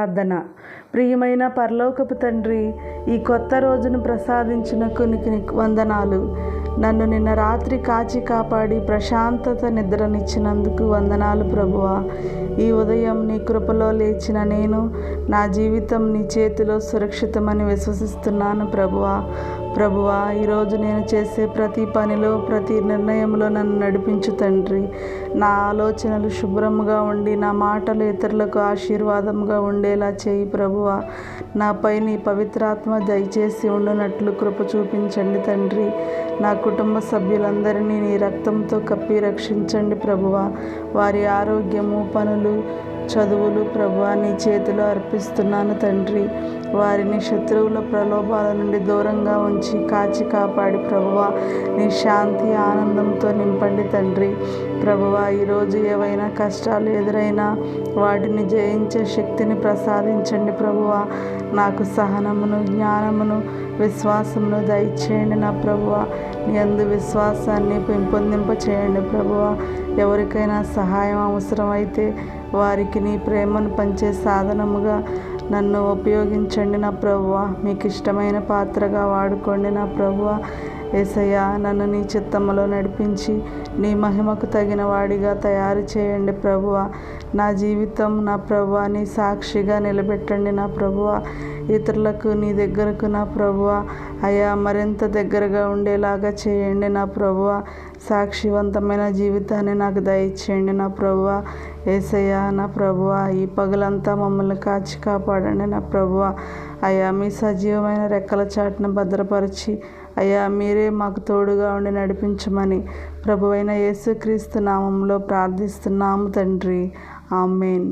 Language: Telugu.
ప్రార్థన. ప్రియమైన పరలోకపు తండ్రి, ఈ కొత్త రోజును ప్రసాదించినకు నీకు వందనాలు. నన్ను నిన్న రాత్రి కాచి కాపాడి ప్రశాంతత నిద్రనిచ్చినందుకు వందనాలు ప్రభువా. ఈ ఉదయం నీ కృపలో లేచిన నేను నా జీవితం నీ చేతిలో సురక్షితమని విశ్వసిస్తున్నాను ప్రభువా. ఈరోజు నేను చేసే ప్రతి పనిలో, ప్రతి నిర్ణయంలో నన్ను నడిపించు తండ్రి. నా ఆలోచనలు శుభ్రంగా ఉండి, నా మాటలు ఇతరులకు ఆశీర్వాదంగా ఉండేలా చేయి ప్రభువా. నాపై నీ పవిత్రాత్మ దయచేసి ఉండునట్లు కృప చూపించండి తండ్రి. నా కుటుంబ సభ్యులందరినీ నీ రక్తంతో కప్పి రక్షించండి ప్రభువా. వారి ఆరోగ్యము, పనులు, చదువులు ప్రభువా నీ చేతిలో అర్పిస్తున్నాను తండ్రి. వారిని శత్రువుల ప్రలోభాల నుండి దూరంగా ఉంచి కాచి కాపాడి ప్రభువా నీ శాంతి, ఆనందంతో నింపండి తండ్రి. ప్రభువా, ఈరోజు ఏవైనా కష్టాలు ఎదురైనా వాటిని జయించే శక్తిని ప్రసాదించండి ప్రభువా. నాకు సహనమును, జ్ఞానమును, విశ్వాసమును దయచేయండి నా ప్రభువా. నీ యందు విశ్వాసాన్ని పెంపొందింప చేయండి ప్రభువా. ఎవరికైనా సహాయం అవసరమైతే వారికి నీ ప్రేమను పంచే సాధనముగా నన్ను ఉపయోగించండి నా ప్రభువా. మీకు ఇష్టమైన పాత్రగా వాడుకోండి నా ప్రభువా. యేసయ్యా, నన్ను నీ చిత్తములో నడిపించి నీ మహిమకు తగిన వాడిగా తయారు చేయండి ప్రభువా. నా జీవితం నా ప్రభువా నీ సాక్షిగా నిలబెట్టండి నా ప్రభువా. ఇతరులకు నీ దగ్గరకు నా ప్రభువా అయ్యా మరింత దగ్గరగా ఉండేలాగా చేయండి నా ప్రభువా. సాక్షివంతమైన జీవితాన్ని నాకు దయచేయండి నా ప్రభువా. యేసయ్యా నా ప్రభువా, ఈ పగలంతా మమ్మల్ని కాచి కాపాడండి నా ప్రభువా. అయ్యా మీ సజీవమైన రెక్కల చాటును భద్రపరిచి అయ్యా మీరే మాకు తోడుగా ఉండి నడిపించమని ప్రభువైన యేసుక్రీస్తు నామంలో ప్రార్థిస్తున్నాము తండ్రి. ఆమేన్.